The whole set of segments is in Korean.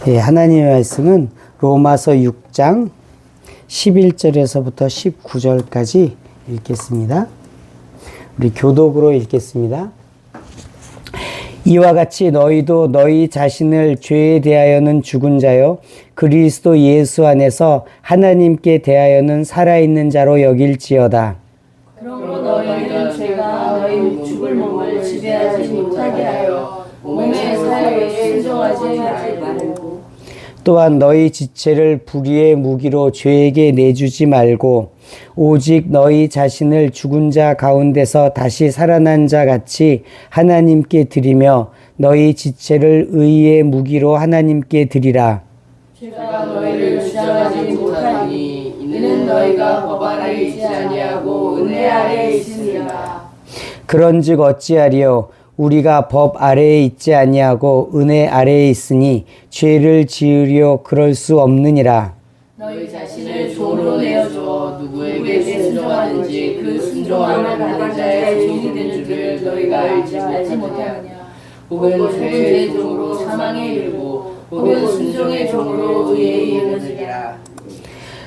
예, 하나님의 말씀은 로마서 6장 11절에서부터 19절까지 읽겠습니다. 우리 교독으로 읽겠습니다. 이와 같이 너희도 너희 자신을 죄에 대하여는 죽은 자요 그리스도 예수 안에서 하나님께 대하여는 살아있는 자로 여길지어다. 그러므로 너희는 죄가 너희 죽을 몸을 지배하지 못하게 하여 몸의 사욕에 순종하지 말고 또한 너희 지체를 불의의 무기로 죄에게 내주지 말고 오직 너희 자신을 죽은 자 가운데서 다시 살아난 자 같이 하나님께 드리며 너희 지체를 의의 무기로 하나님께 드리라. 죄가 너희를 주장하지 못하니 이는 너희가 법 아래 있지 아니하고 은혜 아래 있으니라. 그런즉 어찌하리요 우리가 법 아래에 있지 아니하고 은혜 아래에 있으니 죄를 지으려 그럴 수 없느니라. 너희 자신을 종으로 내어주어 누구에게 순종하는지 그 순종함을 받은 자의 종이 된 줄을 너희가 알지 못하느냐. 혹은 죄의 종으로 사망에 이르고 혹은 순종의 종으로 의에 이르느니라.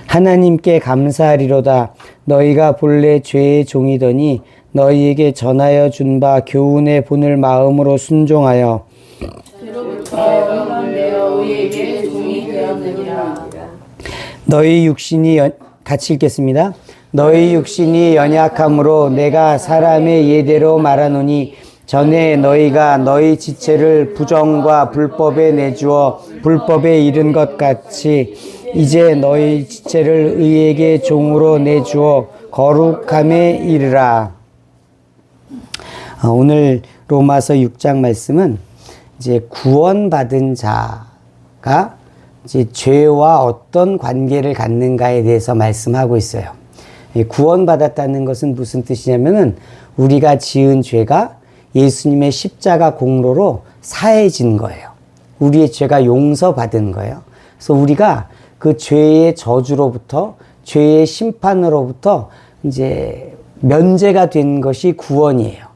하나님께 감사하리로다. 너희가 본래 죄의 종이더니 너희에게 전하여 준 바 교훈의 본을 마음으로 순종하여 죄로부터 영감되어 의에게 종이 되었느니라. 너희 육신이 같이 읽겠습니다. 너희 육신이 연약함으로 내가 사람의 예대로 말하노니 전에 너희가 너희 지체를 부정과 불법에 내주어 불법에 이른 것 같이 이제 너희 지체를 의에게 종으로 내주어 거룩함에 이르라. 오늘 로마서 6장 말씀은 이제 구원받은 자가 이제 죄와 어떤 관계를 갖는가에 대해서 말씀하고 있어요. 구원받았다는 것은 무슨 뜻이냐면은 우리가 지은 죄가 예수님의 십자가 공로로 사해진 거예요. 우리의 죄가 용서받은 거예요. 그래서 우리가 그 죄의 저주로부터 죄의 심판으로부터 이제 면제가 된 것이 구원이에요.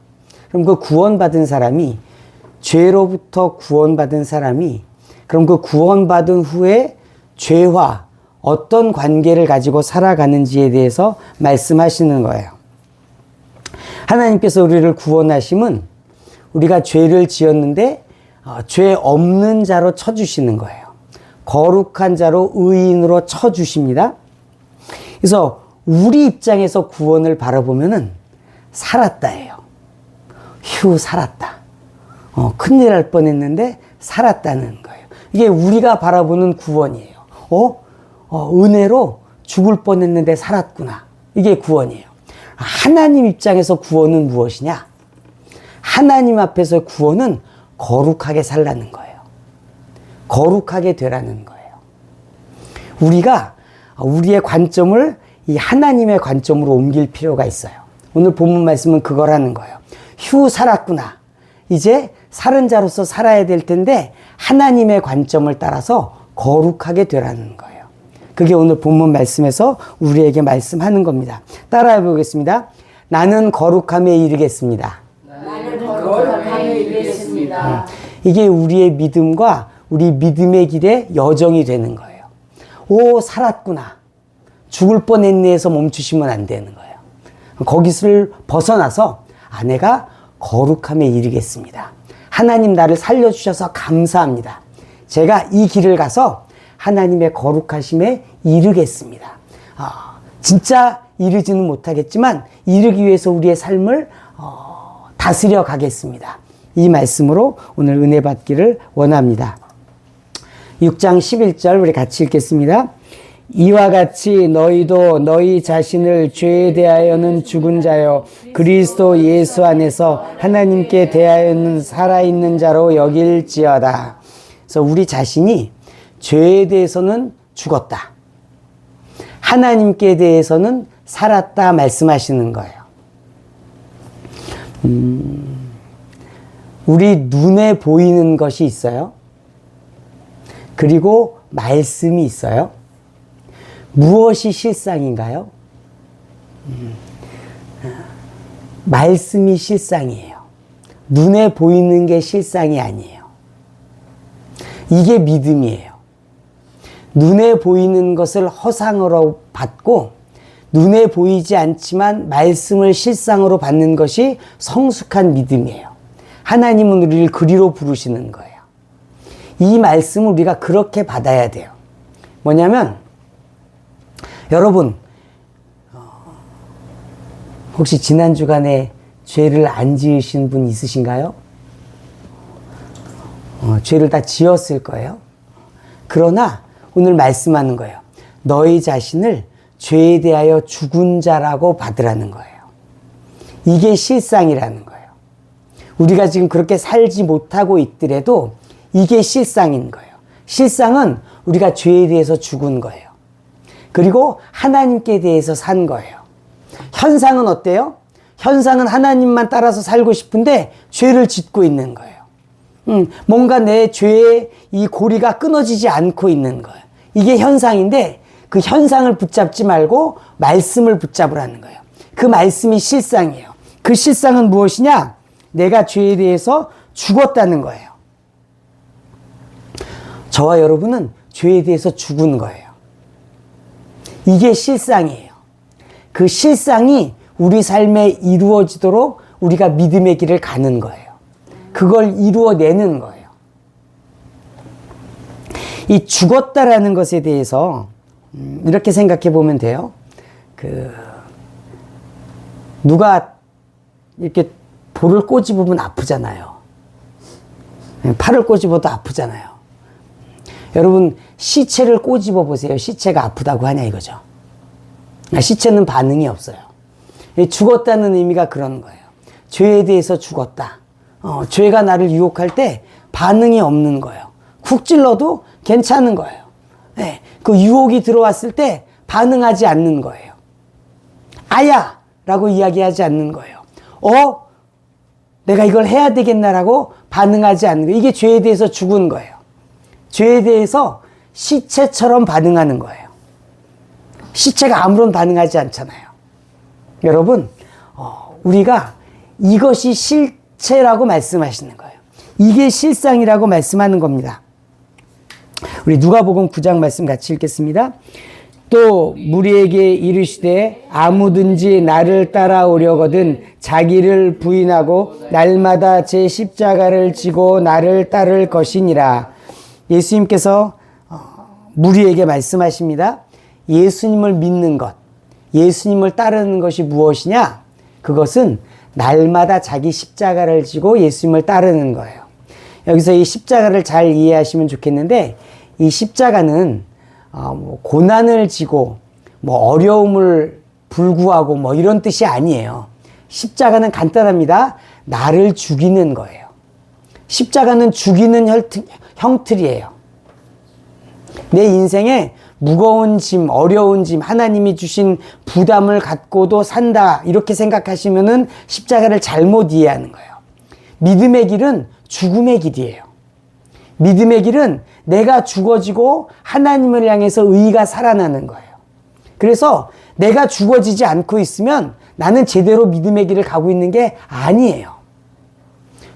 그럼 그 구원받은 사람이 죄로부터 구원받은 사람이 그럼 그 구원받은 후에 죄와 어떤 관계를 가지고 살아가는지에 대해서 말씀하시는 거예요. 하나님께서 우리를 구원하심은 우리가 죄를 지었는데 죄 없는 자로 쳐주시는 거예요. 거룩한 자로 의인으로 쳐주십니다. 그래서 우리 입장에서 구원을 바라보면은 살았다예요. 휴, 살았다. 큰일 날 뻔했는데 살았다는 거예요. 이게 우리가 바라보는 구원이에요. 은혜로 죽을 뻔했는데 살았구나. 이게 구원이에요. 하나님 입장에서 구원은 무엇이냐? 하나님 앞에서 구원은 거룩하게 살라는 거예요. 거룩하게 되라는 거예요. 우리가 우리의 관점을 이 하나님의 관점으로 옮길 필요가 있어요. 오늘 본문 말씀은 그거라는 거예요. 휴, 살았구나. 이제 살은 자로서 살아야 될 텐데 하나님의 관점을 따라서 거룩하게 되라는 거예요. 그게 오늘 본문 말씀에서 우리에게 말씀하는 겁니다. 따라해 보겠습니다. 나는 거룩함에 이르겠습니다. 나는 거룩함에 이르겠습니다. 이게 우리의 믿음과 우리 믿음의 길의 여정이 되는 거예요. 오, 살았구나. 죽을 뻔했네 해서 멈추시면 안 되는 거예요. 거기서 벗어나서 내가 거룩함에 이르겠습니다. 하나님 나를 살려주셔서 감사합니다. 제가 이 길을 가서 하나님의 거룩하심에 이르겠습니다. 진짜 이르지는 못하겠지만 이르기 위해서 우리의 삶을 다스려 가겠습니다. 이 말씀으로 오늘 은혜 받기를 원합니다. 6장 11절 우리 같이 읽겠습니다. 이와 같이 너희도 너희 자신을 죄에 대하여는 죽은 자요 그리스도 예수 안에서 하나님께 대하여는 살아있는 자로 여길지어다. 그래서 우리 자신이 죄에 대해서는 죽었다. 하나님께 대해서는 살았다 말씀하시는 거예요. 우리 눈에 보이는 것이 있어요. 그리고 말씀이 있어요. 무엇이 실상인가요? 말씀이 실상이에요. 눈에 보이는 게 실상이 아니에요. 이게 믿음이에요. 눈에 보이는 것을 허상으로 받고 눈에 보이지 않지만 말씀을 실상으로 받는 것이 성숙한 믿음이에요. 하나님은 우리를 그리로 부르시는 거예요. 이 말씀을 우리가 그렇게 받아야 돼요. 뭐냐면 여러분 혹시 지난 주간에 죄를 안 지으신 분 있으신가요? 죄를 다 지었을 거예요. 그러나 오늘 말씀하는 거예요. 너희 자신을 죄에 대하여 죽은 자라고 받으라는 거예요. 이게 실상이라는 거예요. 우리가 지금 그렇게 살지 못하고 있더라도 이게 실상인 거예요. 실상은 우리가 죄에 대해서 죽은 거예요. 그리고 하나님께 대해서 산 거예요. 현상은 어때요? 현상은 하나님만 따라서 살고 싶은데 죄를 짓고 있는 거예요. 뭔가 내 죄의 이 고리가 끊어지지 않고 있는 거예요. 이게 현상인데 그 현상을 붙잡지 말고 말씀을 붙잡으라는 거예요. 그 말씀이 실상이에요. 그 실상은 무엇이냐? 내가 죄에 대해서 죽었다는 거예요. 저와 여러분은 죄에 대해서 죽은 거예요. 이게 실상이에요. 그 실상이 우리 삶에 이루어지도록 우리가 믿음의 길을 가는 거예요. 그걸 이루어내는 거예요. 이 죽었다라는 것에 대해서 이렇게 생각해 보면 돼요. 누가 이렇게 볼을 꼬집으면 아프잖아요. 팔을 꼬집어도 아프잖아요. 여러분 시체를 꼬집어 보세요. 시체가 아프다고 하냐 이거죠. 시체는 반응이 없어요. 죽었다는 의미가 그런 거예요. 죄에 대해서 죽었다. 죄가 나를 유혹할 때 반응이 없는 거예요. 쿡 찔러도 괜찮은 거예요. 네, 그 유혹이 들어왔을 때 반응하지 않는 거예요. 아야! 라고 이야기하지 않는 거예요. 내가 이걸 해야 되겠나라고 반응하지 않는 거예요. 이게 죄에 대해서 죽은 거예요. 죄에 대해서 시체처럼 반응하는 거예요. 시체가 아무런 반응하지 않잖아요. 여러분, 우리가 이것이 실체라고 말씀하시는 거예요. 이게 실상이라고 말씀하는 겁니다. 우리 누가복음 9장 말씀 같이 읽겠습니다. 또 무리에게 이르시되 아무든지 나를 따라오려거든 자기를 부인하고 날마다 제 십자가를 지고 나를 따를 것이니라. 예수님께서 무리에게 말씀하십니다. 예수님을 믿는 것, 예수님을 따르는 것이 무엇이냐? 그것은 날마다 자기 십자가를 지고 예수님을 따르는 거예요. 여기서 이 십자가를 잘 이해하시면 좋겠는데, 이 십자가는 고난을 지고 어려움을 불구하고 이런 뜻이 아니에요. 십자가는 간단합니다. 나를 죽이는 거예요. 십자가는 죽이는 형틀이에요. 내 인생에 무거운 짐, 어려운 짐, 하나님이 주신 부담을 갖고도 산다, 이렇게 생각하시면은 십자가를 잘못 이해하는 거예요. 믿음의 길은 죽음의 길이에요. 믿음의 길은 내가 죽어지고 하나님을 향해서 의가 살아나는 거예요. 그래서 내가 죽어지지 않고 있으면 나는 제대로 믿음의 길을 가고 있는 게 아니에요.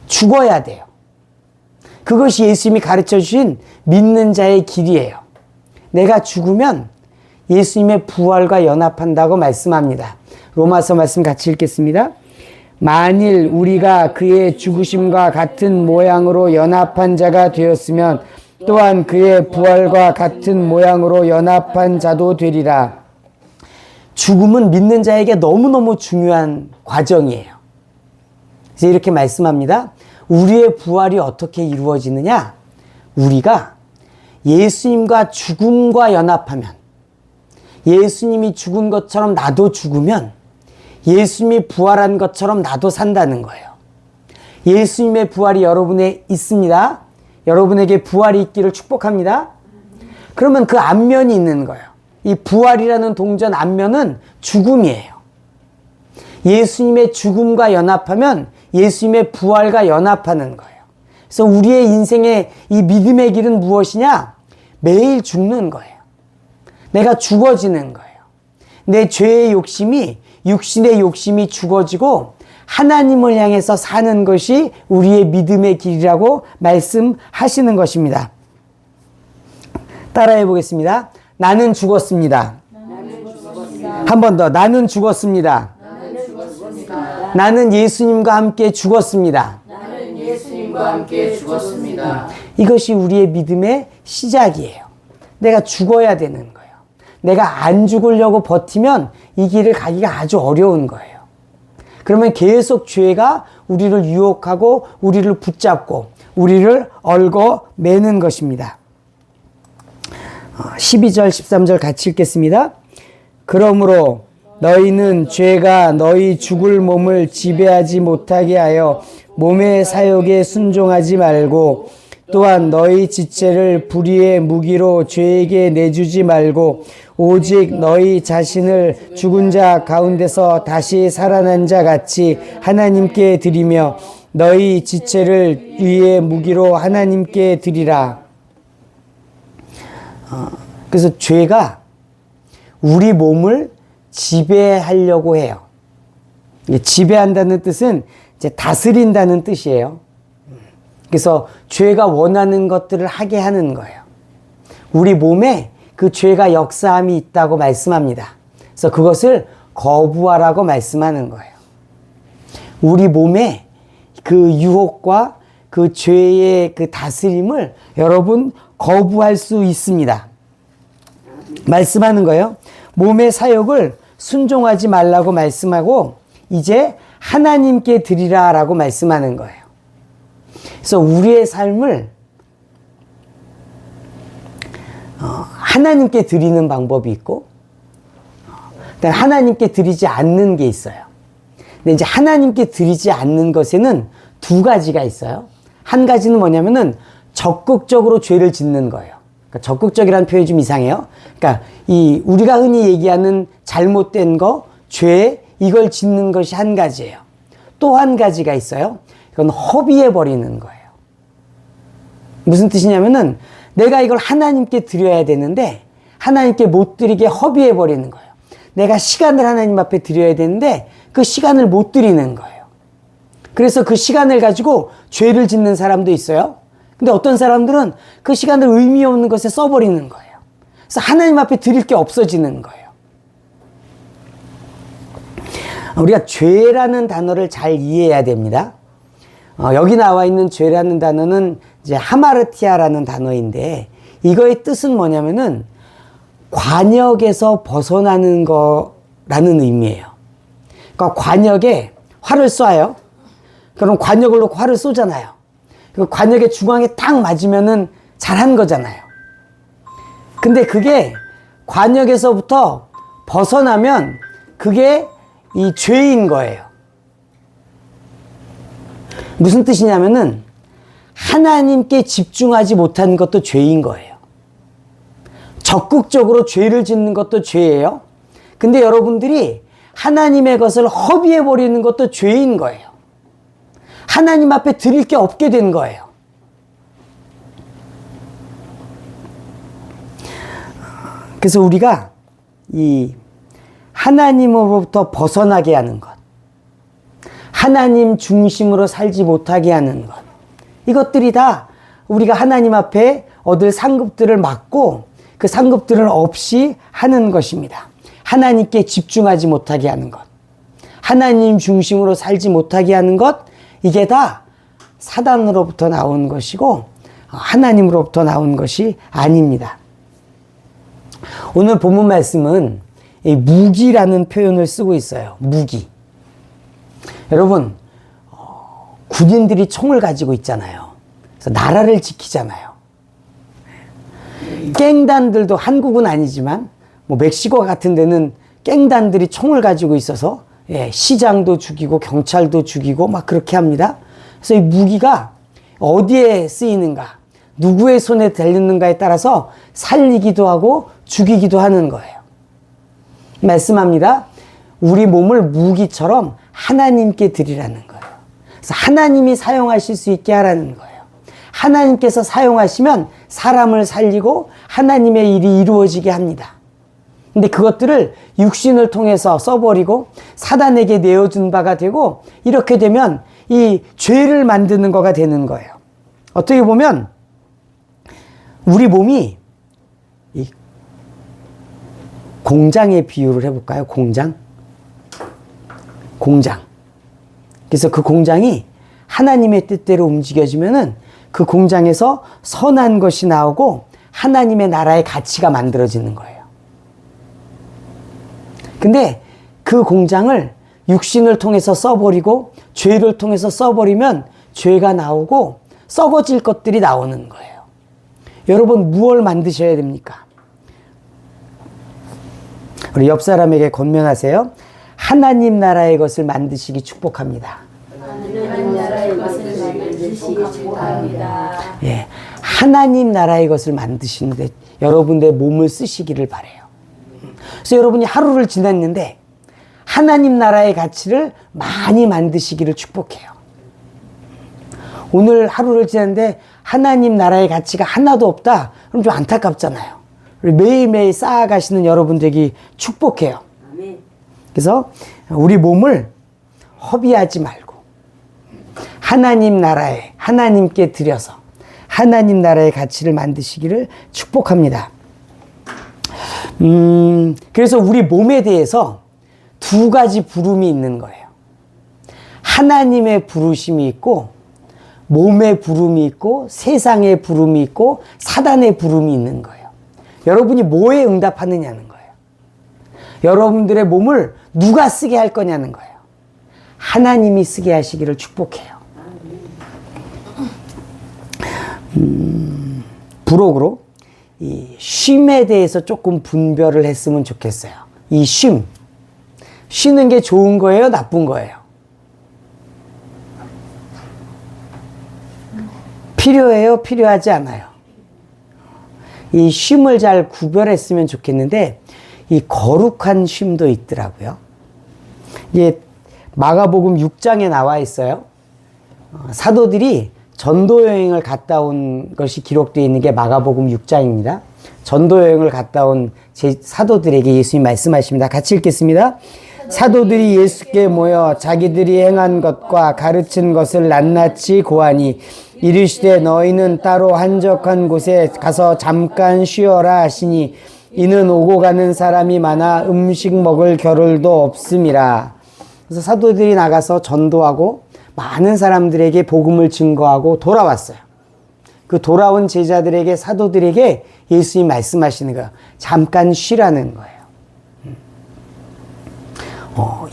죽어야 돼요. 그것이 예수님이 가르쳐 주신 믿는 자의 길이에요. 내가 죽으면 예수님의 부활과 연합한다고 말씀합니다. 로마서 말씀 같이 읽겠습니다. 만일 우리가 그의 죽으심과 같은 모양으로 연합한 자가 되었으면 또한 그의 부활과 같은 모양으로 연합한 자도 되리라. 죽음은 믿는 자에게 너무너무 중요한 과정이에요. 그래서 이렇게 말씀합니다. 우리의 부활이 어떻게 이루어지느냐? 우리가 예수님과 죽음과 연합하면, 예수님이 죽은 것처럼 나도 죽으면 예수님이 부활한 것처럼 나도 산다는 거예요. 예수님의 부활이 여러분에 있습니다. 여러분에게 부활이 있기를 축복합니다. 그러면 그 앞면이 있는 거예요. 이 부활이라는 동전 앞면은 죽음이에요. 예수님의 죽음과 연합하면 예수님의 부활과 연합하는 거예요. 그래서 우리의 인생의 이 믿음의 길은 무엇이냐? 매일 죽는 거예요. 내가 죽어지는 거예요. 내 죄의 욕심이, 육신의 욕심이 죽어지고 하나님을 향해서 사는 것이 우리의 믿음의 길이라고 말씀하시는 것입니다. 따라해 보겠습니다. 나는 죽었습니다. 한 번 더. 나는 죽었습니다. 나는 예수님과 함께 죽었습니다. 나는 예수님과 함께 죽었습니다. 이것이 우리의 믿음의 시작이에요. 내가 죽어야 되는 거예요. 내가 안 죽으려고 버티면 이 길을 가기가 아주 어려운 거예요. 그러면 계속 죄가 우리를 유혹하고 우리를 붙잡고 우리를 얽어매는 것입니다. 12절 13절 같이 읽겠습니다. 그러므로 너희는 죄가 너희 죽을 몸을 지배하지 못하게 하여 몸의 사욕에 순종하지 말고 또한 너희 지체를 불의의 무기로 죄에게 내주지 말고 오직 너희 자신을 죽은 자 가운데서 다시 살아난 자 같이 하나님께 드리며 너희 지체를 의의 무기로 하나님께 드리라. 그래서 죄가 우리 몸을 지배하려고 해요. 지배한다는 뜻은 이제 다스린다는 뜻이에요. 그래서 죄가 원하는 것들을 하게 하는 거예요. 우리 몸에 그 죄가 역사함이 있다고 말씀합니다. 그래서 그것을 거부하라고 말씀하는 거예요. 우리 몸에 그 유혹과 그 죄의 그 다스림을 여러분 거부할 수 있습니다. 말씀하는 거예요. 몸의 사욕을 순종하지 말라고 말씀하고 이제 하나님께 드리라 라고 말씀하는 거예요. 그래서 우리의 삶을 하나님께 드리는 방법이 있고 하나님께 드리지 않는 게 있어요. 근데 이제 하나님께 드리지 않는 것에는 두 가지가 있어요. 한 가지는 뭐냐면은 적극적으로 죄를 짓는 거예요. 그러니까 적극적이라는 표현이 좀 이상해요. 그러니까 이 우리가 흔히 얘기하는 잘못된 거, 죄, 이걸 짓는 것이 한 가지예요. 또 한 가지가 있어요. 이건 허비해 버리는 거예요. 무슨 뜻이냐면은 내가 이걸 하나님께 드려야 되는데 하나님께 못 드리게 허비해 버리는 거예요. 내가 시간을 하나님 앞에 드려야 되는데 그 시간을 못 드리는 거예요. 그래서 그 시간을 가지고 죄를 짓는 사람도 있어요. 근데 어떤 사람들은 그 시간을 의미 없는 것에 써버리는 거예요. 그래서 하나님 앞에 드릴 게 없어지는 거예요. 우리가 죄라는 단어를 잘 이해해야 됩니다. 여기 나와 있는 죄라는 단어는 이제 하마르티아라는 단어인데 이거의 뜻은 뭐냐면은 관역에서 벗어나는 거라는 의미예요. 그러니까 관역에 활을 쏴요. 그럼 관역을 놓고 활을 쏘잖아요. 그 관역의 중앙에 딱 맞으면은 잘한 거잖아요. 근데 그게 관역에서부터 벗어나면 그게 이 죄인 거예요. 무슨 뜻이냐면은 하나님께 집중하지 못하는 것도 죄인 거예요. 적극적으로 죄를 짓는 것도 죄예요. 근데 여러분들이 하나님의 것을 허비해 버리는 것도 죄인 거예요. 하나님 앞에 드릴 게 없게 된 거예요. 그래서 우리가 이 하나님으로부터 벗어나게 하는 것, 하나님 중심으로 살지 못하게 하는 것, 이것들이 다 우리가 하나님 앞에 얻을 상급들을 막고 그 상급들을 없이 하는 것입니다. 하나님께 집중하지 못하게 하는 것, 하나님 중심으로 살지 못하게 하는 것, 이게 다 사단으로부터 나온 것이고 하나님으로부터 나온 것이 아닙니다. 오늘 본문 말씀은 이 무기라는 표현을 쓰고 있어요. 무기. 여러분, 군인들이 총을 가지고 있잖아요. 그래서 나라를 지키잖아요. 갱단들도 한국은 아니지만 뭐 멕시코 같은 데는 갱단들이 총을 가지고 있어서 시장도 죽이고 경찰도 죽이고 막 그렇게 합니다. 그래서 이 무기가 어디에 쓰이는가, 누구의 손에 달렸는가에 따라서 살리기도 하고 죽이기도 하는 거예요. 말씀합니다. 우리 몸을 무기처럼 하나님께 드리라는 거예요. 그래서 하나님이 사용하실 수 있게 하라는 거예요. 하나님께서 사용하시면 사람을 살리고 하나님의 일이 이루어지게 합니다. 근데 그것들을 육신을 통해서 써버리고 사단에게 내어준 바가 되고 이렇게 되면 이 죄를 만드는 거가 되는 거예요. 어떻게 보면 우리 몸이 공장의 비유를 해볼까요? 공장. 그래서 그 공장이 하나님의 뜻대로 움직여지면은 그 공장에서 선한 것이 나오고 하나님의 나라의 가치가 만들어지는 거예요. 근데 그 공장을 육신을 통해서 써버리고 죄를 통해서 써버리면 죄가 나오고 썩어질 것들이 나오는 거예요. 여러분, 무엇을 만드셔야 됩니까? 우리 옆 사람에게 권면하세요. 하나님 나라의 것을 만드시기 축복합니다. 하나님 나라의 것을 만드시기 축복합니다. 예, 하나님 나라의 것을 만드시는데 여러분의 몸을 쓰시기를 바라요. 그래서 여러분이 하루를 지냈는데 하나님 나라의 가치를 많이 만드시기를 축복해요. 오늘 하루를 지냈는데 하나님 나라의 가치가 하나도 없다? 그럼 좀 안타깝잖아요. 매일매일 쌓아가시는 여러분 되기 축복해요. 그래서 우리 몸을 허비하지 말고 하나님 나라에, 하나님께 드려서 하나님 나라의 가치를 만드시기를 축복합니다. 그래서 우리 몸에 대해서 두 가지 부름이 있는 거예요. 하나님의 부르심이 있고 몸의 부름이 있고 세상의 부름이 있고 사단의 부름이 있는 거예요. 여러분이 뭐에 응답하느냐는 거예요. 여러분들의 몸을 누가 쓰게 할 거냐는 거예요. 하나님이 쓰게 하시기를 축복해요. 부록으로 이 쉼에 대해서 조금 분별을 했으면 좋겠어요. 이 쉼. 쉬는 게 좋은 거예요? 나쁜 거예요? 필요해요? 필요하지 않아요? 이 쉼을 잘 구별했으면 좋겠는데 이 거룩한 쉼도 있더라고요. 이게 마가복음 6장에 나와 있어요. 사도들이 전도 여행을 갔다 온 것이 기록되어 있는 게 마가복음 6장입니다. 전도 여행을 갔다 온 사도들에게 예수님 말씀하십니다. 같이 읽겠습니다. 사도들이 예수께 모여 자기들이 행한 것과 가르친 것을 낱낱이 고하니 이르시되 너희는 따로 한적한 곳에 가서 잠깐 쉬어라 하시니 이는 오고 가는 사람이 많아 음식 먹을 겨를도 없음이라. 그래서 사도들이 나가서 전도하고 많은 사람들에게 복음을 증거하고 돌아왔어요. 그 돌아온 제자들에게, 사도들에게 예수님 말씀하시는 거예요. 잠깐 쉬라는 거예요.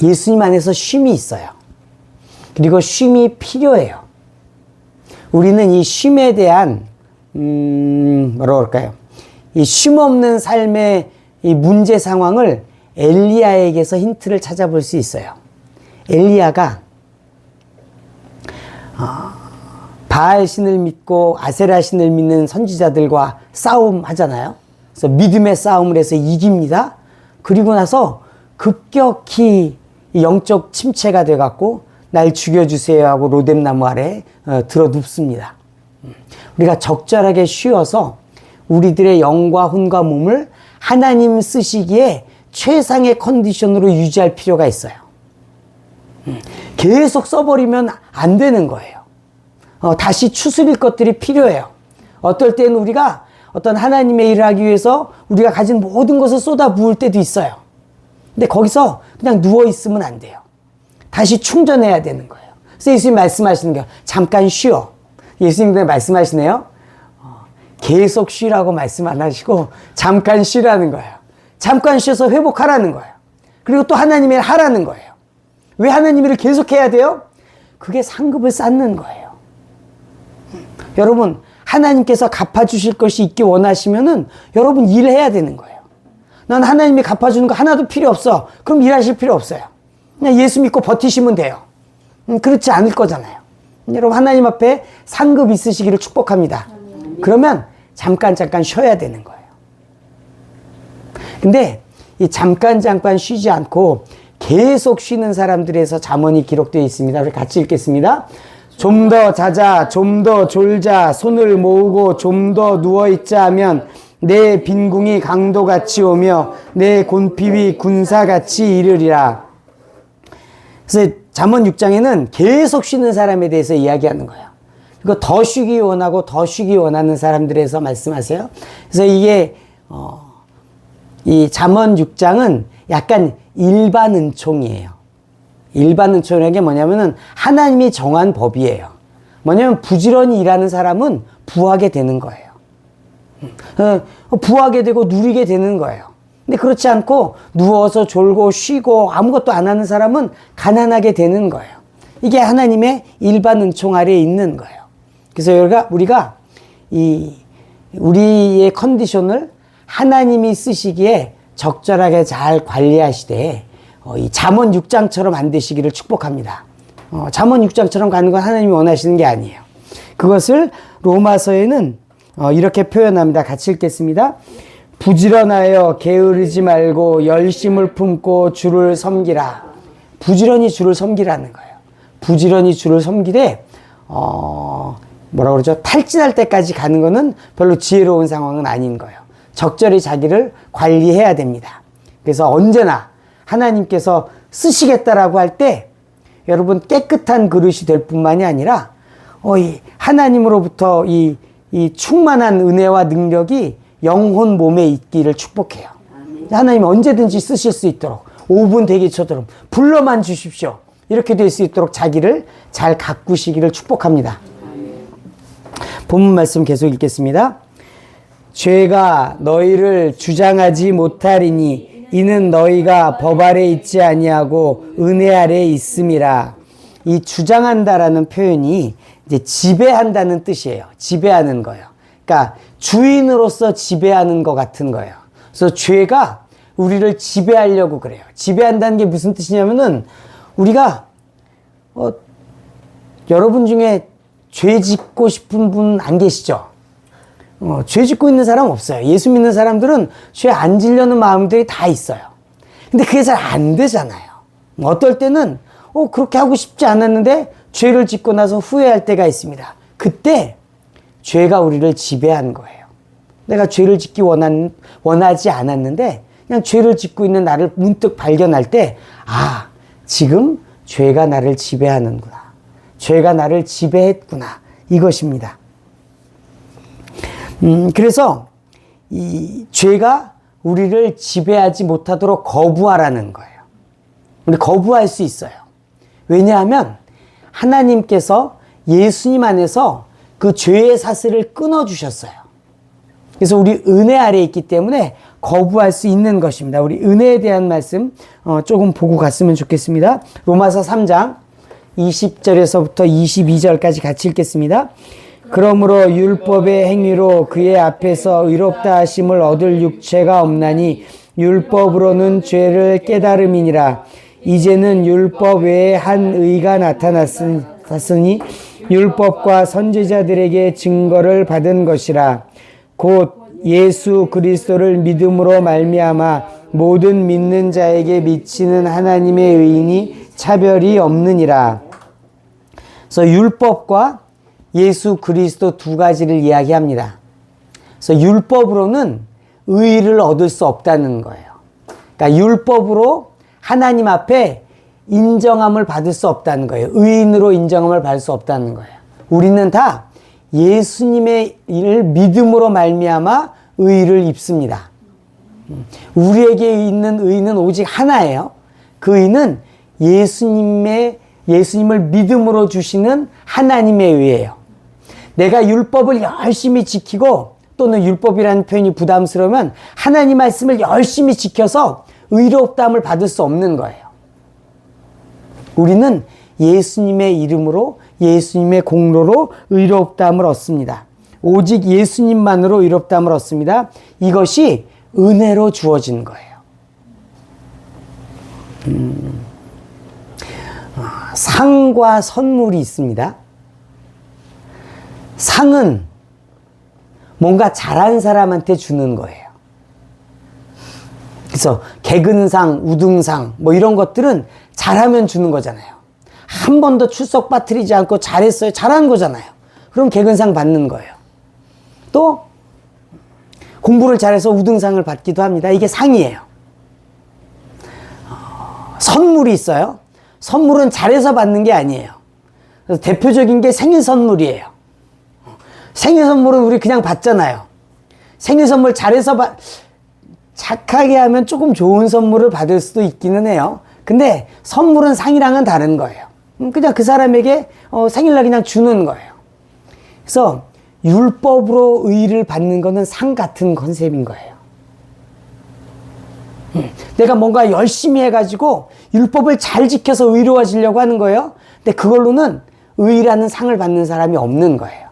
예수님 안에서 쉼이 있어요. 그리고 쉼이 필요해요. 우리는 이 쉼에 대한 뭐라고 할까요? 이 쉼 없는 삶의 이 문제 상황을 엘리야에게서 힌트를 찾아볼 수 있어요. 엘리야가 바알 신을 믿고 아세라 신을 믿는 선지자들과 싸움하잖아요. 그래서 믿음의 싸움을 해서 이깁니다. 그리고 나서 급격히 영적 침체가 돼갖고 날 죽여주세요 하고 로뎀나무 아래 들어 눕습니다. 우리가 적절하게 쉬어서 우리들의 영과 혼과 몸을 하나님 쓰시기에 최상의 컨디션으로 유지할 필요가 있어요. 계속 써버리면 안 되는 거예요. 다시 추스릴 것들이 필요해요. 어떨 때는 우리가 어떤 하나님의 일을 하기 위해서 우리가 가진 모든 것을 쏟아 부을 때도 있어요. 근데 거기서 그냥 누워있으면 안 돼요. 다시 충전해야 되는 거예요. 그래서 예수님 말씀하시는 거예요. 잠깐 쉬어. 예수님도 말씀하시네요. 계속 쉬라고 말씀 안 하시고 잠깐 쉬라는 거예요. 잠깐 쉬어서 회복하라는 거예요. 그리고 또 하나님의 일 하라는 거예요. 왜 하나님의 일을 계속 해야 돼요? 그게 상급을 쌓는 거예요. 여러분, 하나님께서 갚아주실 것이 있기 원하시면은 여러분 일해야 되는 거예요. 난 하나님이 갚아주는 거 하나도 필요 없어. 그럼 일하실 필요 없어요. 그냥 예수 믿고 버티시면 돼요. 그렇지 않을 거잖아요. 여러분, 하나님 앞에 상급 있으시기를 축복합니다. 그러면 잠깐 쉬어야 되는 거예요. 근데 이 잠깐 쉬지 않고 계속 쉬는 사람들에서 잠언이 기록되어 있습니다. 우리 같이 읽겠습니다. 좀 더 자자, 좀 더 졸자, 손을 모으고 좀 더 누워있자 하면 내 빈궁이 강도같이 오며 내 곤핍이 군사같이 이르리라. 그래서 잠언 6장에는 계속 쉬는 사람에 대해서 이야기하는 거예요. 그리고 더 쉬기 원하고 더 쉬기 원하는 사람들에서 말씀하세요. 그래서 이게 이 잠언 6장은 약간 일반 은총이에요. 일반 은총이라는 게 뭐냐면은 하나님이 정한 법이에요. 뭐냐면 부지런히 일하는 사람은 부하게 되는 거예요. 부하게 되고 누리게 되는 거예요. 근데 그렇지 않고 누워서 졸고 쉬고 아무것도 안 하는 사람은 가난하게 되는 거예요. 이게 하나님의 일반 은총 아래에 있는 거예요. 그래서 우리가 우리의 컨디션을 하나님이 쓰시기에 적절하게 잘 관리하시되 이 잠언 6장처럼 안 되시기를 축복합니다. 잠언 6장처럼 가는 건 하나님이 원하시는 게 아니에요. 그것을 로마서에는 이렇게 표현합니다. 같이 읽겠습니다. 부지런하여 게으르지 말고 열심을 품고 주를 섬기라. 부지런히 주를 섬기라는 거예요. 부지런히 주를 섬기되 뭐라고 그러죠? 탈진할 때까지 가는 거는 별로 지혜로운 상황은 아닌 거예요. 적절히 자기를 관리해야 됩니다. 그래서 언제나 하나님께서 쓰시겠다라고 할 때 여러분 깨끗한 그릇이 될 뿐만이 아니라 하나님으로부터 이 충만한 은혜와 능력이 영혼 몸에 있기를 축복해요. 하나님이 언제든지 쓰실 수 있도록 5분 대기처럼 불러만 주십시오. 이렇게 될 수 있도록 자기를 잘 가꾸시기를 축복합니다. 본문 말씀 계속 읽겠습니다. 죄가 너희를 주장하지 못하리니 이는 너희가 법 아래 있지 아니하고 은혜 아래 있음이라. 이 주장한다라는 표현이 이제 지배한다는 뜻이에요. 지배하는 거예요. 그러니까 주인으로서 지배하는 것 같은 거예요. 그래서 죄가 우리를 지배하려고 그래요. 지배한다는 게 무슨 뜻이냐면은 우리가 여러분 중에 죄 짓고 싶은 분 안 계시죠? 죄 짓고 있는 사람 없어요. 예수 믿는 사람들은 죄 안 지려는 마음들이 다 있어요. 근데 그게 잘 안 되잖아요. 어떨 때는 그렇게 하고 싶지 않았는데 죄를 짓고 나서 후회할 때가 있습니다. 그때 죄가 우리를 지배한 거예요. 내가 죄를 짓기 원하지 않았는데 그냥 죄를 짓고 있는 나를 문득 발견할 때 지금 죄가 나를 지배하는구나. 죄가 나를 지배했구나. 이것입니다. 그래서 이 죄가 우리를 지배하지 못하도록 거부하라는 거예요. 우리 거부할 수 있어요. 왜냐하면 하나님께서 예수님 안에서 그 죄의 사슬을 끊어주셨어요. 그래서 우리 은혜 아래에 있기 때문에 거부할 수 있는 것입니다. 우리 은혜에 대한 말씀 조금 보고 갔으면 좋겠습니다. 로마서 3장 20절에서부터 22절까지 같이 읽겠습니다. 그러므로 율법의 행위로 그의 앞에서 의롭다 하심을 얻을 육체가 없나니 율법으로는 죄를 깨달음이니라. 이제는 율법 외에 한 의가 나타났으니 율법과 선지자들에게 증거를 받은 것이라. 곧 예수 그리스도를 믿음으로 말미암아 모든 믿는 자에게 미치는 하나님의 의인이 차별이 없느니라. 그래서 율법과 예수 그리스도 두 가지를 이야기합니다. 그래서 율법으로는 의를 얻을 수 없다는 거예요. 그러니까 율법으로 하나님 앞에 인정함을 받을 수 없다는 거예요. 의인으로 인정함을 받을 수 없다는 거예요. 우리는 다 예수님의 일을 믿음으로 말미암아 의를 입습니다. 우리에게 있는 의는 오직 하나예요. 그 의는 예수님을 믿음으로 주시는 하나님의 의예요. 내가 율법을 열심히 지키고 또는 율법이라는 표현이 부담스러우면 하나님 말씀을 열심히 지켜서 의롭다함을 받을 수 없는 거예요. 우리는 예수님의 이름으로 예수님의 공로로 의롭다함을 얻습니다. 오직 예수님만으로 의롭다함을 얻습니다. 이것이 은혜로 주어진 거예요. 상과 선물이 있습니다. 상은 뭔가 잘한 사람한테 주는 거예요. 그래서 개근상, 우등상 뭐 이런 것들은 잘하면 주는 거잖아요. 한 번도 출석 빠뜨리지 않고 잘했어요. 잘한 거잖아요. 그럼 개근상 받는 거예요. 또 공부를 잘해서 우등상을 받기도 합니다. 이게 상이에요. 선물이 있어요. 선물은 잘해서 받는 게 아니에요. 그래서 대표적인 게 생일 선물이에요. 생일 선물은 우리 그냥 받잖아요. 생일 선물 잘해서 착하게 하면 조금 좋은 선물을 받을 수도 있기는 해요. 근데 선물은 상이랑은 다른 거예요. 그냥 그 사람에게 생일날 그냥 주는 거예요. 그래서 율법으로 의의를 받는 거는 상 같은 컨셉인 거예요. 내가 뭔가 열심히 해가지고 율법을 잘 지켜서 의로워지려고 하는 거예요. 근데 그걸로는 의라는 상을 받는 사람이 없는 거예요.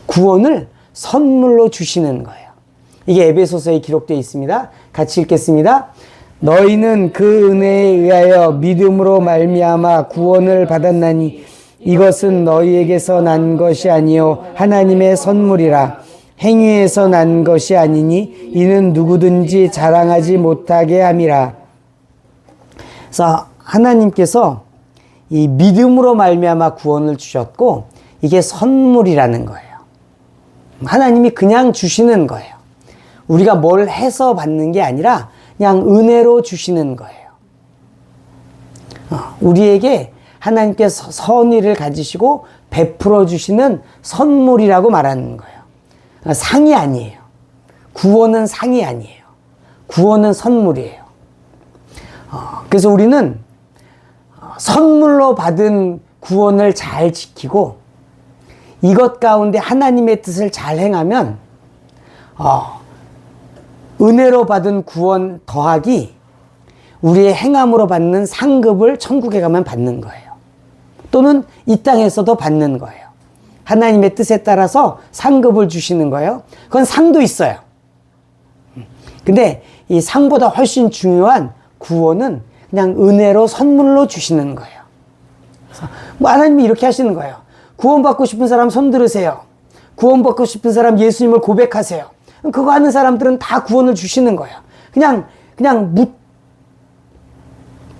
구원을 선물로 주시는 거예요. 이게 에베소서에 기록되어 있습니다. 같이 읽겠습니다. 너희는 그 은혜에 의하여 믿음으로 말미암아 구원을 받았나니 이것은 너희에게서 난 것이 아니요 하나님의 선물이라. 행위에서 난 것이 아니니 이는 누구든지 자랑하지 못하게 함이라. 그래서 하나님께서 이 믿음으로 말미암아 구원을 주셨고 이게 선물이라는 거예요. 하나님이 그냥 주시는 거예요. 우리가 뭘 해서 받는 게 아니라 그냥 은혜로 주시는 거예요. 우리에게 하나님께서 선의를 가지시고 베풀어 주시는 선물이라고 말하는 거예요. 상이 아니에요. 구원은 상이 아니에요. 구원은 선물이에요. 그래서 우리는 선물로 받은 구원을 잘 지키고 이것 가운데 하나님의 뜻을 잘 행하면 은혜로 받은 구원 더하기 우리의 행함으로 받는 상급을 천국에 가면 받는 거예요. 또는 이 땅에서도 받는 거예요. 하나님의 뜻에 따라서 상급을 주시는 거예요. 그건 상도 있어요. 근데 이 상보다 훨씬 중요한 구원은 그냥 은혜로 선물로 주시는 거예요. 그래서 하나님이 이렇게 하시는 거예요. 구원받고 싶은 사람 손 들으세요. 구원받고 싶은 사람 예수님을 고백하세요. 그거 하는 사람들은 다 구원을 주시는 거예요. 그냥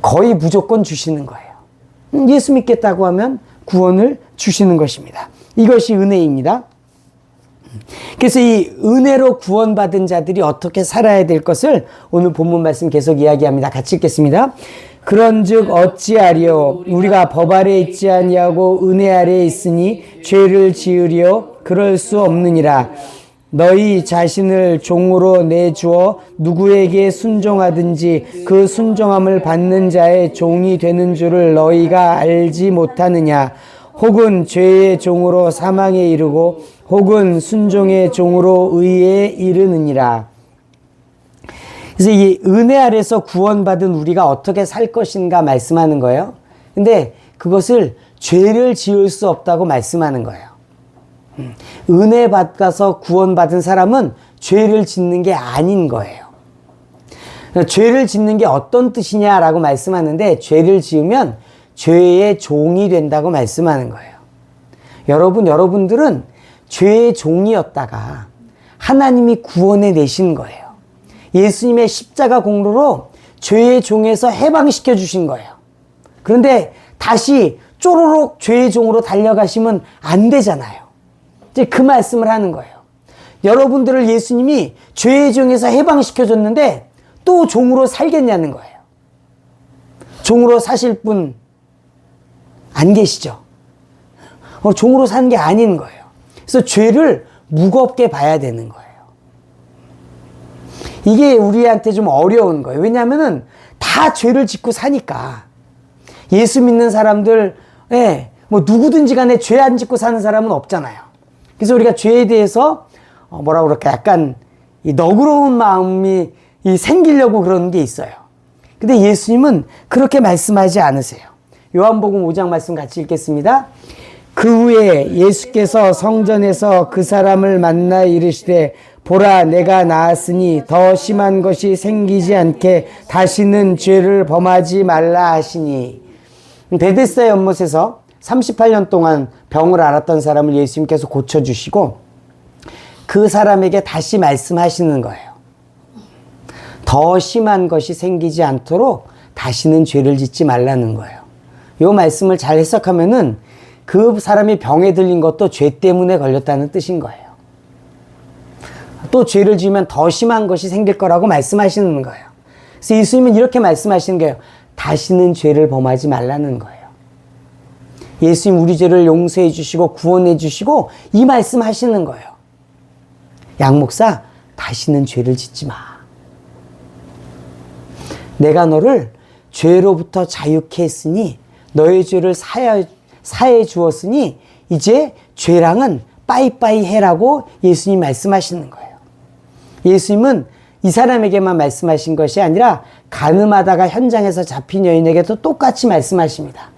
거의 무조건 주시는 거예요. 예수 믿겠다고 하면 구원을 주시는 것입니다. 이것이 은혜입니다. 그래서 이 은혜로 구원받은 자들이 어떻게 살아야 될 것을 오늘 본문 말씀 계속 이야기합니다. 같이 읽겠습니다. 그런즉 어찌하리요 우리가 법 아래 있지 아니하고 은혜 아래 있으니 죄를 지으리요 그럴 수 없느니라. 너희 자신을 종으로 내주어 누구에게 순종하든지 그 순종함을 받는 자의 종이 되는 줄을 너희가 알지 못하느냐. 혹은 죄의 종으로 사망에 이르고 혹은 순종의 종으로 의에 이르느니라. 그래서 이 은혜 아래서 구원받은 우리가 어떻게 살 것인가 말씀하는 거예요. 근데 그것을 죄를 지을 수 없다고 말씀하는 거예요. 은혜 받아서 구원받은 사람은 죄를 짓는 게 아닌 거예요. 죄를 짓는 게 어떤 뜻이냐라고 말씀하는데 죄를 지으면 죄의 종이 된다고 말씀하는 거예요. 여러분들은 죄의 종이었다가 하나님이 구원해 내신 거예요. 예수님의 십자가 공로로 죄의 종에서 해방시켜 주신 거예요. 그런데 다시 쪼로록 죄의 종으로 달려가시면 안 되잖아요. 이제 그 말씀을 하는 거예요. 여러분들을 예수님이 죄의 종에서 해방시켜 줬는데 또 종으로 살겠냐는 거예요. 종으로 사실 분 안 계시죠? 종으로 사는 게 아닌 거예요. 그래서 죄를 무겁게 봐야 되는 거예요. 이게 우리한테 좀 어려운 거예요. 왜냐하면은 다 죄를 짓고 사니까. 예수 믿는 사람들, 뭐 누구든지 간에 죄 안 짓고 사는 사람은 없잖아요. 그래서 우리가 죄에 대해서 뭐라고 그럴까 약간 이 너그러운 마음이 생기려고 그러는 게 있어요. 근데 예수님은 그렇게 말씀하지 않으세요. 요한복음 5장 말씀 같이 읽겠습니다. 그 후에 예수께서 성전에서 그 사람을 만나 이르시되 보라 내가 나았으니 더 심한 것이 생기지 않게 다시는 죄를 범하지 말라 하시니. 베데스다 연못에서 38년 동안 병을 앓았던 사람을 예수님께서 고쳐주시고 그 사람에게 다시 말씀하시는 거예요. 더 심한 것이 생기지 않도록 다시는 죄를 짓지 말라는 거예요. 이 말씀을 잘 해석하면은 그 사람이 병에 들린 것도 죄 때문에 걸렸다는 뜻인 거예요. 또 죄를 지으면 더 심한 것이 생길 거라고 말씀하시는 거예요. 그래서 예수님은 이렇게 말씀하시는 거예요. 다시는 죄를 범하지 말라는 거예요. 예수님 우리 죄를 용서해 주시고 구원해 주시고 이 말씀 하시는 거예요. 양 목사 다시는 죄를 짓지 마. 내가 너를 죄로부터 자유케 했으니 너의 죄를 사해 주었으니 이제 죄랑은 빠이빠이 해라고 예수님 말씀하시는 거예요. 예수님은 이 사람에게만 말씀하신 것이 아니라 가늠하다가 현장에서 잡힌 여인에게도 똑같이 말씀하십니다.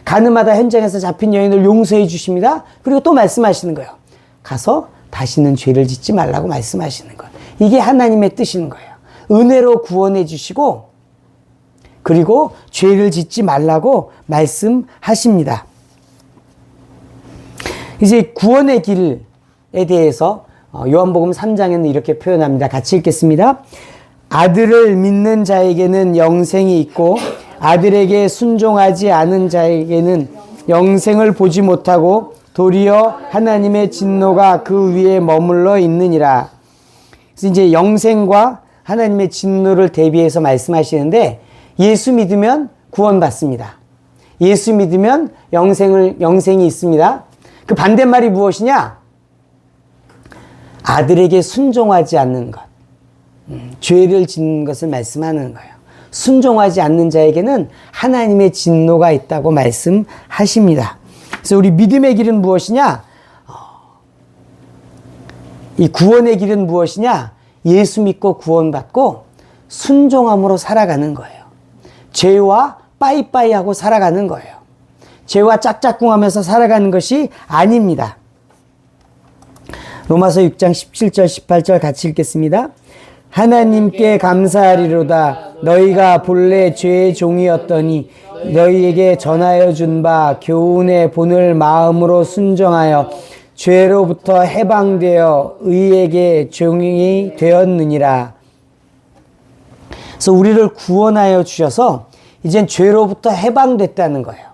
가늠하다 현장에서 잡힌 여인을 용서해 주십니다. 그리고 또 말씀하시는 거예요. 가서 다시는 죄를 짓지 말라고 말씀하시는 거예요. 이게 하나님의 뜻인 거예요. 은혜로 구원해 주시고 그리고 죄를 짓지 말라고 말씀하십니다. 이제 구원의 길에 대해서 요한복음 3장에는 이렇게 표현합니다. 같이 읽겠습니다. 아들을 믿는 자에게는 영생이 있고 아들에게 순종하지 않은 자에게는 영생을 보지 못하고 도리어 하나님의 진노가 그 위에 머물러 있느니라. 그래서 이제 영생과 하나님의 진노를 대비해서 말씀하시는데 예수 믿으면 구원받습니다. 예수 믿으면 영생이 있습니다. 그 반대말이 무엇이냐? 아들에게 순종하지 않는 것. 죄를 짓는 것을 말씀하는 거예요. 순종하지 않는 자에게는 하나님의 진노가 있다고 말씀하십니다. 그래서 우리 믿음의 길은 무엇이냐? 이 구원의 길은 무엇이냐? 예수 믿고 구원받고 순종함으로 살아가는 거예요. 죄와 빠이빠이 하고 살아가는 거예요. 죄와 짝짝꿍하면서 살아가는 것이 아닙니다. 로마서 6장 17절 18절 같이 읽겠습니다. 하나님께 감사하리로다. 너희가 본래 죄의 종이었더니 너희에게 전하여 준 바 교훈의 본을 마음으로 순종하여 죄로부터 해방되어 의에게 종이 되었느니라. 그래서 우리를 구원하여 주셔서 이젠 죄로부터 해방됐다는 거예요.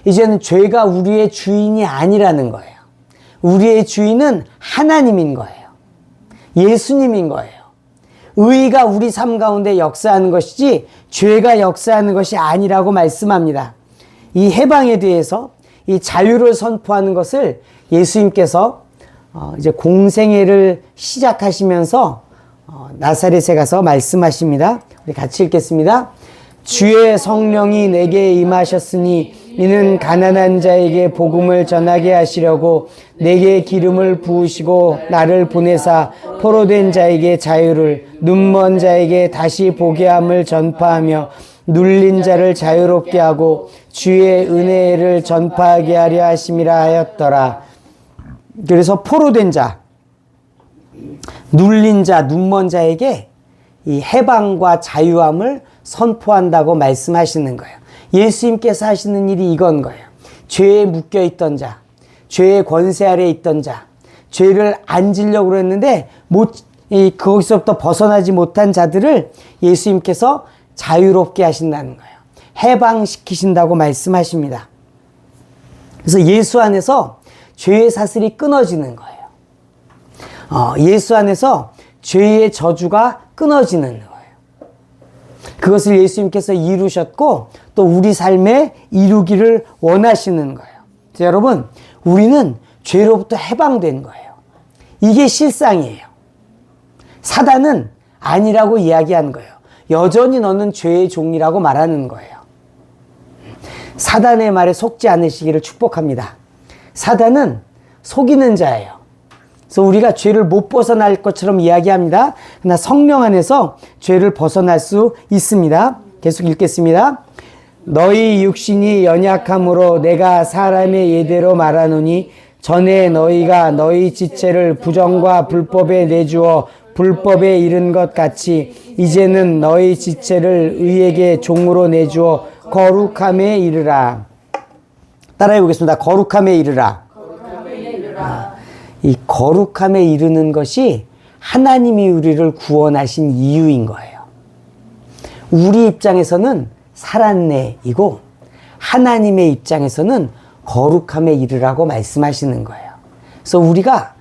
이제는 죄가 우리의 주인이 아니라는 거예요. 우리의 주인은 하나님인 거예요. 예수님인 거예요. 의가 우리 삶 가운데 역사하는 것이지 죄가 역사하는 것이 아니라고 말씀합니다. 이 해방에 대해서 이 자유를 선포하는 것을 예수님께서 이제 공생애를 시작하시면서 나사렛에 가서 말씀하십니다. 우리 같이 읽겠습니다. 주의 성령이 내게 임하셨으니 이는 가난한 자에게 복음을 전하게 하시려고 내게 기름을 부으시고 나를 보내사 포로된 자에게 자유를 눈먼 자에게 다시 보게 함을 전파하며 눌린 자를 자유롭게 하고 주의 은혜를 전파하게 하려 하심이라 하였더라. 그래서 포로된 자, 눌린 자, 눈먼 자에게 이 해방과 자유함을 선포한다고 말씀하시는 거예요. 예수님께서 하시는 일이 이건 거예요. 죄에 묶여있던 자, 죄의 권세 아래에 있던 자, 죄를 안 지려고 그랬는데 거기서부터 벗어나지 못한 자들을 예수님께서 자유롭게 하신다는 거예요. 해방시키신다고 말씀하십니다. 그래서 예수 안에서 죄의 사슬이 끊어지는 거예요. 예수 안에서 죄의 저주가 끊어지는 거예요. 그것을 예수님께서 이루셨고 또 우리 삶에 이루기를 원하시는 거예요. 자, 여러분, 우리는 죄로부터 해방된 거예요. 이게 실상이에요. 사단은 아니라고 이야기한 거예요. 여전히 너는 죄의 종이라고 말하는 거예요. 사단의 말에 속지 않으시기를 축복합니다. 사단은 속이는 자예요. 그래서 우리가 죄를 못 벗어날 것처럼 이야기합니다. 그러나 성령 안에서 죄를 벗어날 수 있습니다. 계속 읽겠습니다. 너희 육신이 연약함으로 내가 사람의 예대로 말하노니 전에 너희가 너희 지체를 부정과 불법에 내주어 불법에 이른 것 같이 이제는 너희 지체를 의에게 종으로 내주어 거룩함에 이르라. 따라해 보겠습니다. 거룩함에 이르라. 이 거룩함에 이르는 것이 하나님이 우리를 구원하신 이유인 거예요. 우리 입장에서는 살았네이고 하나님의 입장에서는 거룩함에 이르라고 말씀하시는 거예요. 그래서 우리가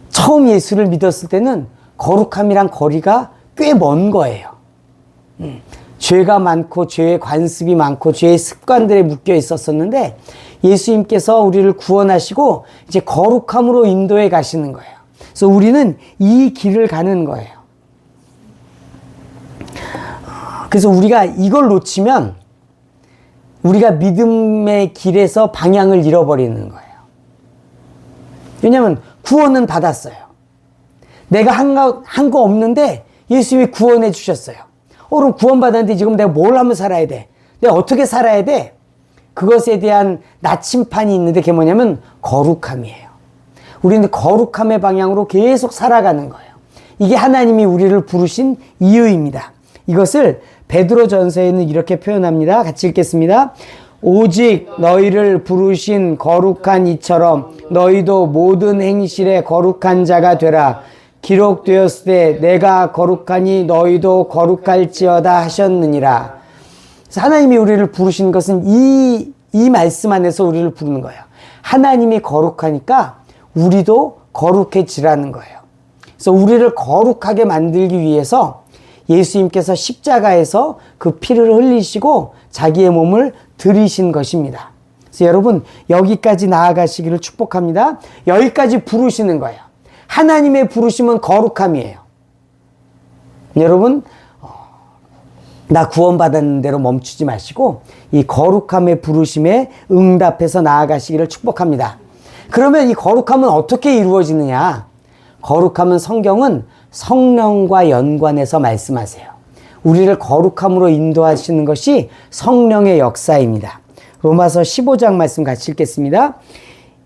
처음 예수를 믿었을 때는 거룩함이랑 거리가 꽤 먼 거예요. 죄가 많고 죄의 관습이 많고 죄의 습관들에 묶여 있었었는데 예수님께서 우리를 구원하시고 이제 거룩함으로 인도해 가시는 거예요. 그래서 우리는 이 길을 가는 거예요. 그래서 우리가 이걸 놓치면 우리가 믿음의 길에서 방향을 잃어버리는 거예요. 왜냐하면 구원은 받았어요. 내가 한 거 없는데 예수님이 구원해 주셨어요. 그럼 구원받았는데 지금 내가 뭘 하면 살아야 돼? 내가 어떻게 살아야 돼? 그것에 대한 나침판이 있는데 그게 뭐냐면 거룩함이에요. 우리는 거룩함의 방향으로 계속 살아가는 거예요. 이게 하나님이 우리를 부르신 이유입니다. 이것을 베드로전서에는 이렇게 표현합니다. 같이 읽겠습니다. 오직 너희를 부르신 거룩한 이처럼 너희도 모든 행실에 거룩한 자가 되라. 기록되었을 때 내가 거룩하니 너희도 거룩할지어다 하셨느니라. 그래서 하나님이 우리를 부르신 것은 이 말씀 안에서 우리를 부르는 거예요. 하나님이 거룩하니까 우리도 거룩해지라는 거예요. 그래서 우리를 거룩하게 만들기 위해서 예수님께서 십자가에서 그 피를 흘리시고 자기의 몸을 들이신 것입니다. 그래서 여러분 여기까지 나아가시기를 축복합니다. 여기까지 부르시는 거예요. 하나님의 부르심은 거룩함이에요. 여러분 나 구원받은 대로 멈추지 마시고 이 거룩함의 부르심에 응답해서 나아가시기를 축복합니다. 그러면 이 거룩함은 어떻게 이루어지느냐? 거룩함은 성경은 성령과 연관해서 말씀하세요. 우리를 거룩함으로 인도하시는 것이 성령의 역사입니다. 로마서 15장 말씀 같이 읽겠습니다.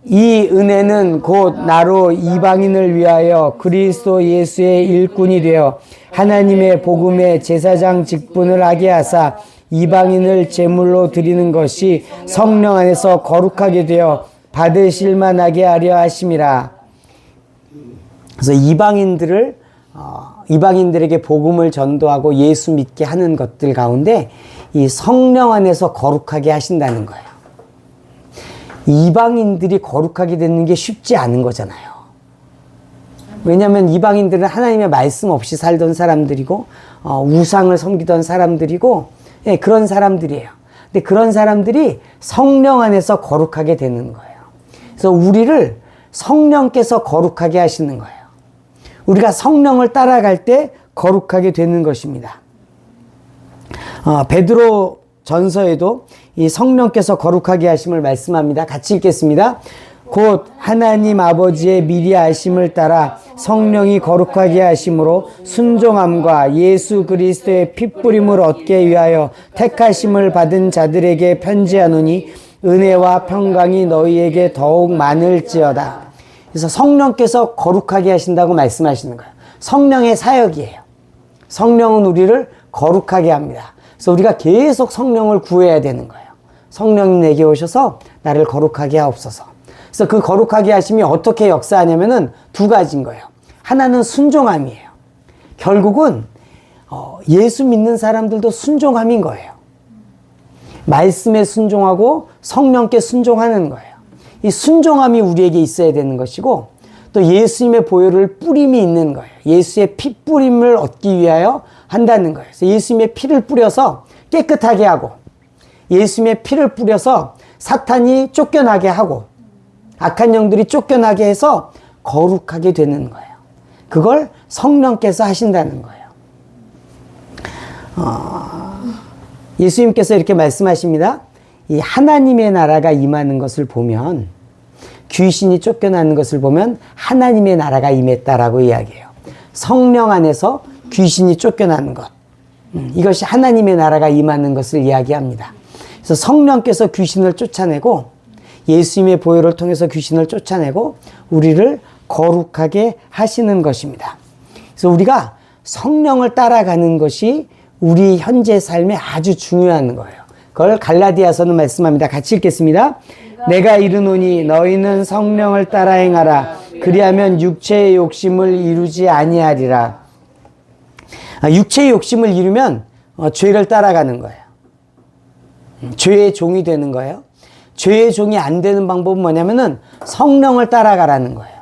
이 은혜는 곧 나로 이방인을 위하여 그리스도 예수의 일꾼이 되어 하나님의 복음의 제사장 직분을 하게 하사 이방인을 제물로 드리는 것이 성령 안에서 거룩하게 되어 받으실 만하게 하려 하심이라. 그래서 이방인들에게 복음을 전도하고 예수 믿게 하는 것들 가운데 이 성령 안에서 거룩하게 하신다는 거예요. 이방인들이 거룩하게 되는 게 쉽지 않은 거잖아요. 왜냐하면 이방인들은 하나님의 말씀 없이 살던 사람들이고 우상을 섬기던 사람들이고 그런 사람들이에요. 근데 그런 사람들이 성령 안에서 거룩하게 되는 거예요. 그래서 우리를 성령께서 거룩하게 하시는 거예요. 우리가 성령을 따라갈 때 거룩하게 되는 것입니다. 베드로 전서에도 이 성령께서 거룩하게 하심을 말씀합니다. 같이 읽겠습니다. 곧 하나님 아버지의 미리 아심을 따라 성령이 거룩하게 하심으로 순종함과 예수 그리스도의 핏부림을 얻게 위하여 택하심을 받은 자들에게 편지하노니 은혜와 평강이 너희에게 더욱 많을지어다. 그래서 성령께서 거룩하게 하신다고 말씀하시는 거예요. 성령의 사역이에요. 성령은 우리를 거룩하게 합니다. 그래서 우리가 계속 성령을 구해야 되는 거예요. 성령이 내게 오셔서 나를 거룩하게 하옵소서. 그래서 그 거룩하게 하심이 어떻게 역사하냐면은 두 가지인 거예요. 하나는 순종함이에요. 결국은 예수 믿는 사람들도 순종함인 거예요. 말씀에 순종하고 성령께 순종하는 거예요. 이 순종함이 우리에게 있어야 되는 것이고 또 예수님의 보혈을 뿌림이 있는 거예요. 예수의 피 뿌림을 얻기 위하여 한다는 거예요. 그래서 예수님의 피를 뿌려서 깨끗하게 하고 예수님의 피를 뿌려서 사탄이 쫓겨나게 하고 악한 영들이 쫓겨나게 해서 거룩하게 되는 거예요. 그걸 성령께서 하신다는 거예요. 예수님께서 이렇게 말씀하십니다. 이 하나님의 나라가 임하는 것을 보면 귀신이 쫓겨나는 것을 보면 하나님의 나라가 임했다라고 이야기해요. 성령 안에서 귀신이 쫓겨나는 것. 이것이 하나님의 나라가 임하는 것을 이야기합니다. 그래서 성령께서 귀신을 쫓아내고 예수님의 보혈을 통해서 귀신을 쫓아내고 우리를 거룩하게 하시는 것입니다. 그래서 우리가 성령을 따라가는 것이 우리 현재 삶에 아주 중요한 거예요. 그걸 갈라디아서는 말씀합니다. 같이 읽겠습니다. 내가 이르노니 너희는 성령을 따라 행하라. 그리하면 육체의 욕심을 이루지 아니하리라. 육체의 욕심을 이루면 죄를 따라가는 거예요. 죄의 종이 되는 거예요. 죄의 종이 안 되는 방법은 뭐냐면은 성령을 따라가라는 거예요.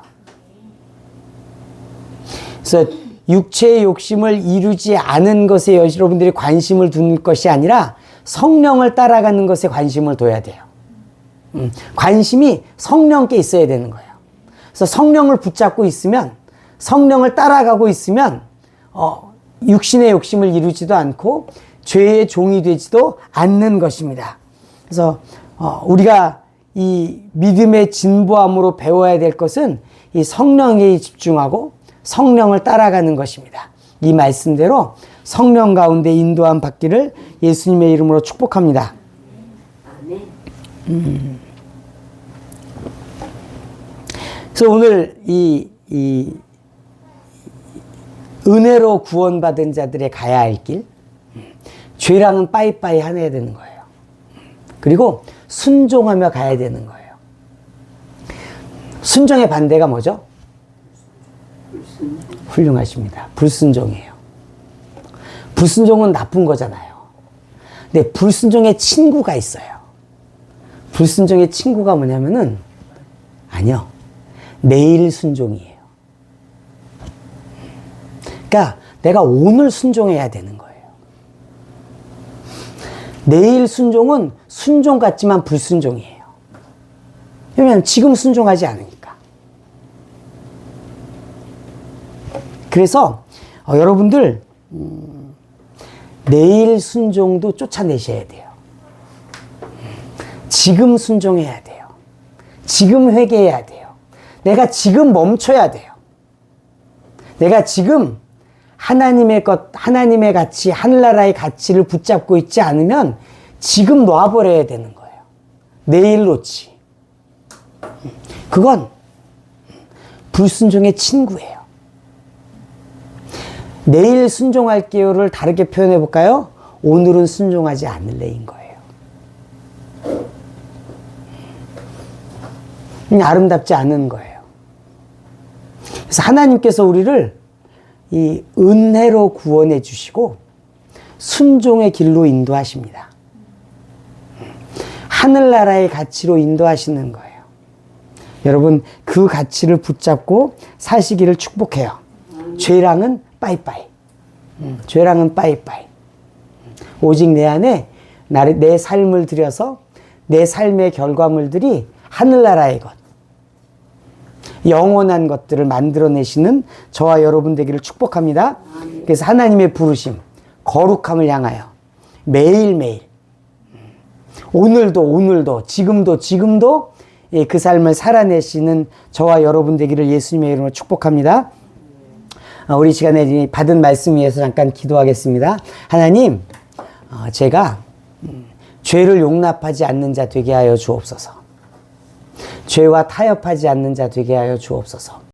그래서 육체의 욕심을 이루지 않은 것에 여러분들이 관심을 두는 것이 아니라 성령을 따라가는 것에 관심을 둬야 돼요. 관심이 성령께 있어야 되는 거예요. 그래서 성령을 붙잡고 있으면 성령을 따라가고 있으면 육신의 욕심을 이루지도 않고 죄의 종이 되지도 않는 것입니다. 그래서 우리가 이 믿음의 진보함으로 배워야 될 것은 이 성령에 집중하고 성령을 따라가는 것입니다. 이 말씀대로 성령 가운데 인도함 받기를 예수님의 이름으로 축복합니다. 그래서 오늘 이 은혜로 구원받은 자들의 가야 할 길, 죄랑은 빠이빠이 해야 되는 거예요. 그리고 순종하며 가야 되는 거예요. 순종의 반대가 뭐죠? 훌륭하십니다. 불순종이에요. 불순종은 나쁜 거잖아요. 근데 불순종의 친구가 있어요. 불순종의 친구가 뭐냐면은 아니요. 내일 순종이에요. 그러니까 내가 오늘 순종해야 되는 거예요. 내일 순종은 순종 같지만 불순종이에요. 왜냐하면 지금 순종하지 않으니까. 그래서 여러분들 내일 순종도 쫓아내셔야 돼요. 지금 순종해야 돼요. 지금 회개해야 돼요. 내가 지금 멈춰야 돼요. 내가 지금 하나님의 것, 하나님의 가치, 하늘나라의 가치를 붙잡고 있지 않으면 지금 놔버려야 되는 거예요. 내일 놓지. 그건 불순종의 친구예요. 내일 순종할게요를 다르게 표현해 볼까요? 오늘은 순종하지 않을래인 거예요. 아름답지 않은 거예요. 그래서 하나님께서 우리를 이 은혜로 구원해 주시고 순종의 길로 인도하십니다. 하늘나라의 가치로 인도하시는 거예요. 여러분 그 가치를 붙잡고 사시기를 축복해요. 죄랑은 빠이빠이. 죄랑은 빠이빠이. 오직 내 안에 내 삶을 들여서 내 삶의 결과물들이 하늘나라의 것, 영원한 것들을 만들어내시는 저와 여러분 되기를 축복합니다. 그래서 하나님의 부르심, 거룩함을 향하여 매일매일 오늘도 지금도 그 삶을 살아내시는 저와 여러분 되기를 예수님의 이름으로 축복합니다. 우리 시간에 받은 말씀 위해서 잠깐 기도하겠습니다. 하나님, 제가 죄를 용납하지 않는 자 되게 하여 주옵소서. 죄와 타협하지 않는 자 되게 하여 주옵소서.